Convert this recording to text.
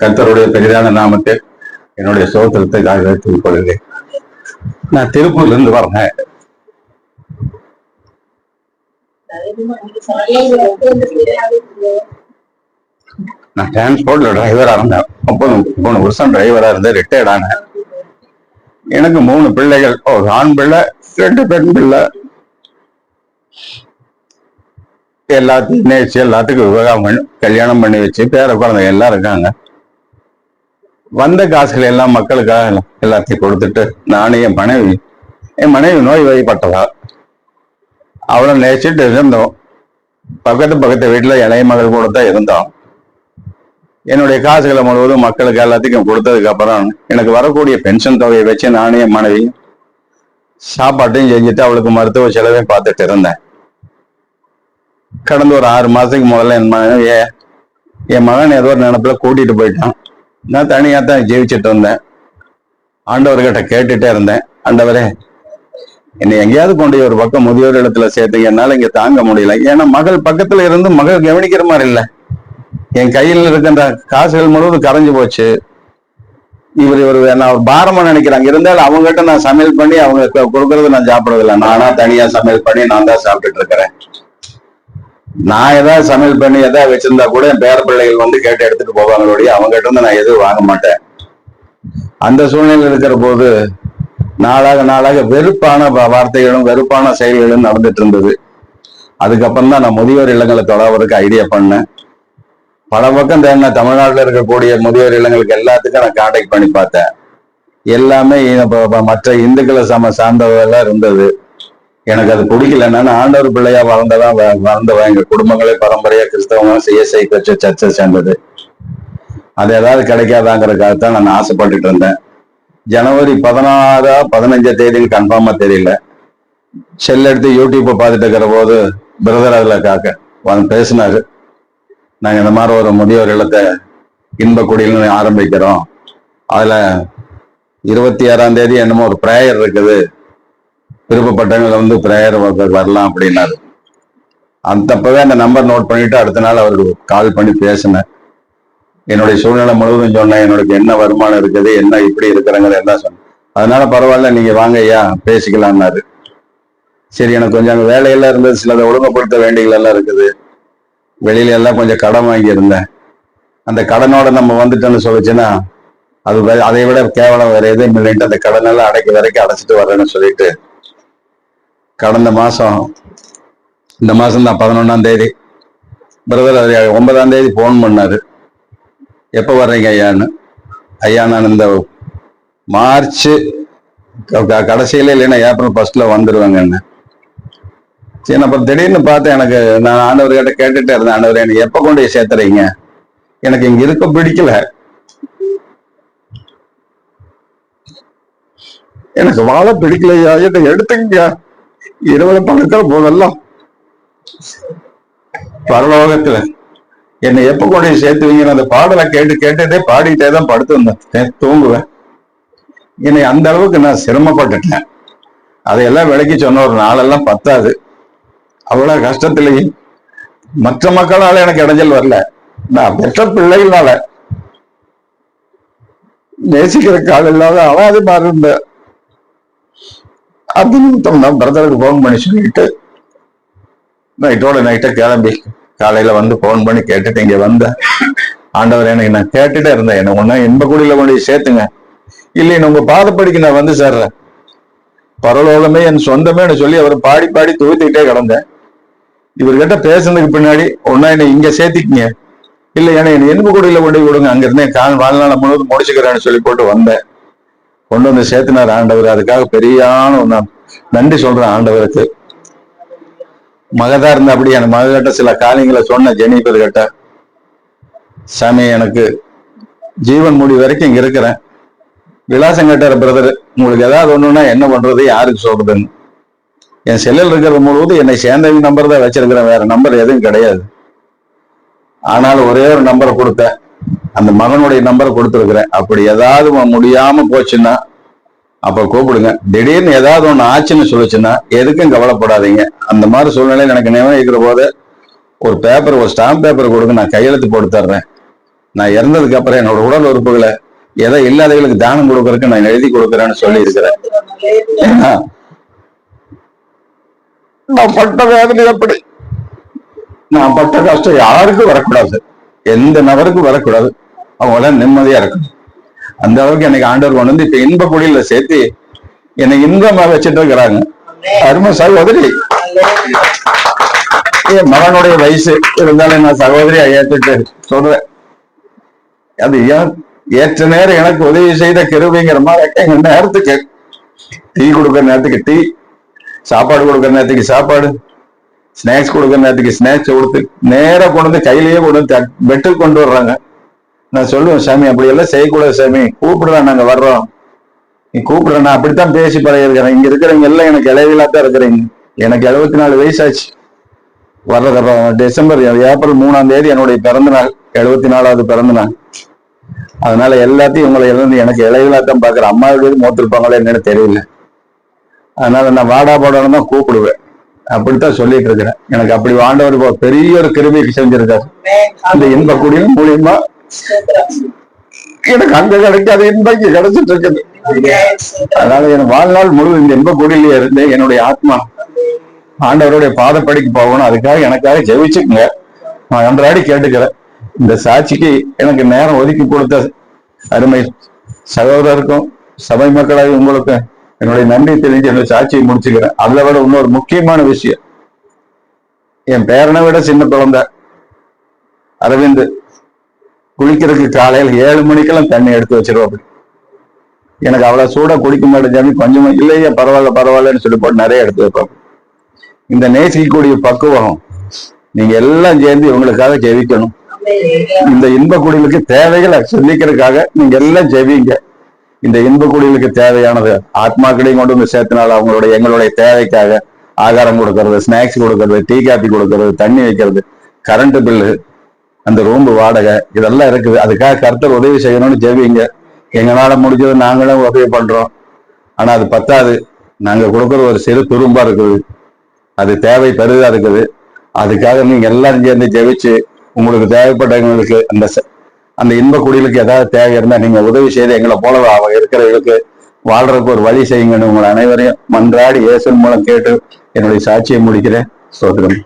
கர்த்தருடைய பெரிதான நாமத்தை என்னுடைய சோத்திரத்துக்காக வைத்துக் கொள்கிறேன். நான் திருப்பூர்ல இருந்து வரேன். நான் டிரான்ஸ்போர்ட்ல டிரைவரா இருந்தேன். 33 வருஷம் டிரைவரா இருந்தேன். ரிட்டையர்ட் ஆனேன். எனக்கு 3 பிள்ளைகள், ஒரு ஆண் பிள்ளை 2 பெண் பிள்ளை. எல்லாத்தையும் நேச்சு எல்லாத்துக்கும் விவகாரம் பண்ணி கல்யாணம் பண்ணி வச்சு பேர குழந்தைங்க எல்லாம் இருக்காங்க. வந்த காசுகள் எல்லாம் மக்களுக்காக எல்லாத்தையும் கொடுத்துட்டு நானும் என் மனைவி நோய் வழிபட்டதா அவளை நேசிட்டு இருந்தோம். பக்கத்து வீட்டுல இளைய மகள் கூட தான் இருந்தோம். என்னுடைய காசுகளை முழுவதும் மக்களுக்கு எல்லாத்துக்கும் கொடுத்ததுக்கு அப்புறம் எனக்கு வரக்கூடிய பென்ஷன் தொகையை வச்சு நானும் என் மனைவி சாப்பாட்டையும் செஞ்சுட்டு அவளுக்கு மருத்துவ செலவையும் பார்த்துட்டு இருந்தேன். கடந்த ஒரு 6 மாசத்துக்கு முதல்ல என் மகன் ஏதோ ஒரு நினைப்புல கூட்டிட்டு போயிட்டான். நான் தனியா தான் ஜீவிச்சுட்டு இருந்தேன். ஆண்டவர்கிட்ட கேட்டுட்டே இருந்தேன், ஆண்டவரே என்னை எங்கேயாவது கொண்டு ஒரு பக்கம் முதியோர் இடத்துல சேர்த்துங்க, என்னால இங்க தாங்க முடியல. ஏன்னா மகள் பக்கத்துல இருந்து மகள் கவனிக்கிற மாதிரி இல்லை. என் கையில் இருக்கின்ற காசுகள் முழுவதும் கரைஞ்சு போச்சு. இவர் நான் ஒரு பாரமா நினைக்கிறாங்க. இருந்தாலும் அவங்ககிட்ட நான் சமையல் பண்ணி அவங்க கொடுக்கறது நான் சாப்பிடறதில்லை. நானா தனியா சமையல் பண்ணி நான் தான் சாப்பிட்டுட்டு இருக்கிறேன். நான் ஏதாவது சமையல் பண்ணி எதாவது வச்சிருந்தா கூட என் பேர பிள்ளைகள் வந்து கேட்டு எடுத்துட்டு போவாங்களுடைய அவங்ககிட்ட இருந்து நான் எதுவும் வாங்க மாட்டேன். அந்த சூழ்நிலையில் இருக்கிற போது நாளாக வெறுப்பான வார்த்தைகளும் வெறுப்பான செயல்களும் நடந்துட்டு இருந்தது. அதுக்கப்புறம் தான் நான் முதியோர் இல்லங்களை தொடர்வதற்கு ஐடியா பண்ணேன். பல பக்கம் தேங்க தமிழ்நாட்டில் இருக்கக்கூடிய முதியோர் இல்லங்களுக்கு எல்லாத்துக்கும் நான் கான்டாக்ட் பண்ணி பார்த்தேன். எல்லாமே மற்ற இந்துக்களை சார்ந்தவெல்லாம் இருந்தது. எனக்கு அது பிடிக்கல. நான் ஆண்டவர் பிள்ளையா வளர்ந்தவன். எங்க குடும்பங்களே பரம்பரையா கிறிஸ்தவங்க CSI சர்ச்சை சேர்ந்தது. அது ஏதாவது கிடைக்காதாங்கிறதுக்காகத்தான் நான் ஆசைப்பட்டுட்டு இருந்தேன். ஜனவரி 16 15 தேதியில் கன்ஃபார்மா தெரியல. செல் எடுத்து யூடியூப்பை பார்த்துட்டு இருக்கிற போது பிரதர் அதுல பேசினாரு, நாங்க இந்த மாதிரி ஒரு முதியோர் இல்லத்தை இன்பக்குடியில்னு ஆரம்பிக்கிறோம். அதுல 26ஆம் தேதி என்னமோ ஒரு பிரேயர் இருக்குது, விருப்பப்பட்டவங்களை வந்து பிரேயர் வரலாம் அப்படின்னாரு. அப்பவே அந்த நம்பர் நோட் பண்ணிட்டு அடுத்த நாள் அவருக்கு கால் பண்ணி பேசினேன். என்னுடைய சூழ்நிலை முழுவதும் சொன்னேன், என்னோட என்ன வருமானம் இருக்குது, என்ன இப்படி இருக்கிறாங்க எல்லாம் சொன்னேன். அதனால பரவாயில்ல நீங்க வாங்க ஐயா பேசிக்கலாம்னாரு. சரி, எனக்கு கொஞ்சம் அங்கே வேலையெல்லாம் இருந்தது, சிலதை ஒழுங்குபடுத்த வேண்டியகள் எல்லாம் இருக்குது. வெளியில எல்லாம் கொஞ்சம் கடன் வாங்கி இருந்தேன். அந்த கடனோட நம்ம வந்துட்டோன்னு சொல்லிச்சுன்னா அது அதை விட கேவலம் வேற எதுவும் இல்லைன்ட்டு அந்த கடனெல்லாம் வரைக்கும் அடைச்சிட்டு வரேன்னு சொல்லிட்டு கடந்த மாசம், இந்த மாசம் தான் 11ஆம் தேதி பிரதர் 9ஆம் தேதி போன் பண்ணாரு, எப்ப வர்றீங்க ஐயான்னு. ஐயா நான் இந்த மார்ச் கடைசியில இல்லைன்னா ஏப்ரல் 1 வந்துருவாங்கன்னு. சரி, அப்புறம் திடீர்னு பார்த்தேன். எனக்கு நான் ஆண்டவர்கிட்ட கேட்டுட்டே இருந்தேன், ஆண்டவர் எனக்கு எப்ப கொண்டு சேர்த்துறீங்க, எனக்கு இங்க இருக்க பிடிக்கல, எனக்கு வாழ பிடிக்கலையா, என்னை எடுத்துங்க, 20 பணக்கள் போதெல்லாம் பரலோகத்துல என்னை எப்ப கொண்டு சேர்த்துவீங்கன்னு அந்த பாடலை கேட்டுட்டே பாடிட்டே தான் படுத்து வந்தேன், தூங்குவேன். என்னை அந்த அளவுக்கு நான் சிரமப்பட்டுட்டேன். அதையெல்லாம் விளக்கி சொன்ன ஒரு நாளெல்லாம் பத்தாது. அவ்வளவு கஷ்டத்திலேயே மற்ற மக்களால எனக்கு இடைஞ்சல் வரல. நான் பெற்ற பிள்ளைகளால நேசிக்கிற கால இல்லாத அவாது மாதிரி இருந்த அது நிமித்தம் நான் பிரதருக்கு போன் பண்ணி சொல்லிட்டு நைட்டை கிளம்பி காலையில வந்து போன் பண்ணி கேட்டுட்டு இங்க வந்த. ஆண்டவர் எனக்கு நான் கேட்டுட்டே இருந்தேன், என்ன ஒன்னா இன்பக்குடியில கொண்டு சேர்த்துங்க, இல்லைன்னு உங்க பாதப்படிக்கு நான் வந்து சேர்றேன், பரலோகமே என் சொந்தமே சொல்லி அவர் பாடி துவைத்துக்கிட்டே கிடந்தேன். இவர்கிட்ட பேசுனதுக்கு பின்னாடி ஒன்னா என்னை இங்க சேர்த்திக்கிங்க, இல்ல ஏன்னா என் இன்பக்குடியில கொண்டு விடுங்க, அங்க இருந்தேன் வாழ்நாள் முழுவதும் முடிச்சுக்கிறேன்னு சொல்லி போட்டு வந்தேன். கொண்டு வந்து சேர்த்தினார் ஆண்டவர். அதுக்காக பெரியான நான் நன்றி சொல்றேன் ஆண்டவருக்கு. மகதா இருந்த அப்படி என் மகிட்ட சில காரியங்களை சொன்ன ஜெனிபர் கிட்ட, சாமி எனக்கு ஜீவன் முடி வரைக்கும் இங்க இருக்கிறேன், விலாசம் கேட்டார் பிரதர், உங்களுக்கு ஏதாவது ஒண்ணுன்னா என்ன பண்றது, யாருக்கு சொல்றதுன்னு. என் செல்லில் இருக்கிற முழுவதும் என்னை சேர்ந்தவங்க நம்பர் தான் வச்சிருக்கிறேன், வேற நம்பர் எதுவும் கிடையாது. ஆனாலும் ஒரே ஒரு நம்பரை கொடுத்தேன், அந்த மகனுடைய நம்பரை கொடுத்துருக்கிறேன். அப்படி ஏதாவது முடியாம போச்சுன்னா அப்ப கூப்பிடுங்க. திடீர்னு ஏதாவது ஒண்ணு ஆச்சுன்னு சொல்லுச்சுன்னா எதுக்கும் கவலைப்படாதீங்க. அந்த மாதிரி சூழ்நிலையில் எனக்கு நினைவு இருக்கிற போது ஒரு ஸ்டாம்ப் பேப்பர் கொடுங்க, நான் கையெழுத்து போட்டு தர்றேன். நான் இறந்ததுக்கு அப்புறம் என்னோட உடல் உறுப்புகளை எதை இல்லாதவர்களுக்கு தானம் கொடுக்கறதுக்கு நான் எழுதி கொடுக்குறேன்னு சொல்லி இருக்கிறேன். நான் பட்ட வேதனை எப்படி, நான் பட்ட கஷ்டம் யாருக்கும் வரக்கூடாது, எந்த நபருக்கும் வரக்கூடாது, அவங்கள நிம்மதியா இருக்கணும். அந்த அளவுக்கு எனக்கு ஆண்டவர் கொண்டு வந்து இப்ப இன்ப குடியில சேர்த்து என்னை இன்பமா வச்சுட்டு இருக்கிறாங்க. அருமை சகோதரி, என் மகனுடைய வயசு இருந்தாலும் நான் சகோதரியா ஏற்றுட்டு சொல்றேன். அது ஏற்ற நேரம் எனக்கு உதவி செய்த கிருபைங்கிற மாதிரி எங்க நேரத்துக்கு டீ கொடுக்குற நேரத்துக்கு டீ, சாப்பாடு கொடுக்குற நேரத்துக்கு சாப்பாடு, ஸ்நாக்ஸ் கொடுக்குற நேரத்துக்கு ஸ்நாக்ஸ் கொடுத்து நேரம் கொண்டு வந்து கையிலேயே கொண்டு வந்து பெட்டுக்கு கொண்டு வர்றாங்க. நான் சொல்லுவேன், சாமி அப்படி எல்லாம் செய்யக்கூடாது சாமி, கூப்பிடுதான் நாங்க வர்றோம், நீ கூப்பிடுற. நான் அப்படித்தான் பேசி பழகிருக்கிறேன். இங்க இருக்கிறவங்க எல்லாம் எனக்கு இளைவிலா தான் இருக்கிறீங்க. எனக்கு 74 வயசாச்சு. வர்ற டிசம்பர் ஏப்ரல் 3ஆம் தேதி என்னுடைய பிறந்த நாள், 74வது பிறந்த நாள். அதனால எல்லாத்தையும் உங்களை இருந்து எனக்கு இளைவிலா தான் பாக்குறேன். அம்மாவுக்கு மூத்திருப்பாங்களே என்னன்னு தெரியல. அதனால நான் வாடா பாடான்னு தான் கூப்பிடுவேன். அப்படித்தான் சொல்லிட்டு இருக்கிறேன். எனக்கு அப்படி ஆண்டவர் பெரிய ஒரு கிருபைக்கு செஞ்சிருக்காரு. இந்த இன்ப குடியின் மூலியமா எனக்கு அங்க கிடைக்காத இன்பம் கிடைச்சிட்டு இருக்குது. அதனால என் வாழ்நாள் முழு இந்த இன்ப குடியிலேயே இருந்து என்னுடைய ஆத்மா ஆண்டவருடைய பாதப்படிக்கு போகணும். அதுக்காக எனக்காக ஜெபிச்சுக்குங்க. நான் அன்றாடி கேட்டுக்கிறேன். இந்த சாட்சிக்கு எனக்கு நேரம் ஒதுக்கி கொடுத்த அருமை சகோதரருக்கும் சபை மக்களாக உங்களுக்கு என்னுடைய நன்றி தெரிஞ்சு என்னோட சாட்சியை முடிச்சுக்கிறேன். அதை விட இன்னொரு முக்கியமான விஷயம், என் பேரனை விட சின்ன குழந்தை அரவிந்த் குளிக்கிறதுக்கு காலையில் 7 மணிக்கெல்லாம் தண்ணி எடுத்து வச்சிருவாங்க. எனக்கு அவ்வளவு சூடா குடிக்க மாட்டேன் சாமி, கொஞ்சமா இல்லையா பரவாயில்லன்னு சொல்லி போட்டு நிறைய எடுத்து வைப்பாங்க. இந்த நேசிக்கக்கூடிய பக்குவம் நீங்க எல்லாம் சேர்ந்து இவங்களுக்காக ஜெபிக்கணும். இந்த இன்ப குடிலுக்கு தேவைகளை சந்திக்கிறதுக்காக நீங்க எல்லாம் ஜெபிங்க. இந்த இன்ப குடிலுக்கு தேவையானது ஆத்மாக்களையும் கொண்டு வந்து சேர்த்தனால எங்களுடைய தேவைக்காக ஆகாரம் கொடுக்கறது, ஸ்நாக்ஸ் கொடுக்கறது, டீ காப்பி கொடுக்கறது, தண்ணி வைக்கிறது, கரண்ட் பில்லு, அந்த ரூம் வாடகை, இதெல்லாம் இருக்குது. அதுக்காக கர்த்தர் உதவி செய்யணும்னு ஜெபிங்க. எங்களால முடிஞ்சது நாங்களும் உதவி பண்றோம். ஆனா அது பத்தாது. நாங்க கொடுக்கற ஒரு சிறு துரும்பா இருக்குது, அது தேவை பெரிதா இருக்குது. அதுக்காக நீங்க எல்லாரும் சேர்ந்து ஜெபிச்சு உங்களுக்கு தேவைப்பட்டவங்களுக்கு அந்த இன்ப குடிலுக்கு ஏதாவது தேவை இருந்தா நீங்க உதவி செய்து எங்களை போல இருக்கிறவங்களுக்கு வாழ்றதுக்கு ஒரு வழி செய்யுங்கன்னு உங்களை அனைவரையும் மன்றாடி இயேசுவின் மூலம் கேட்டு என்னுடைய சாட்சியை முடிக்கிறேன். ஸ்தோத்திரம்.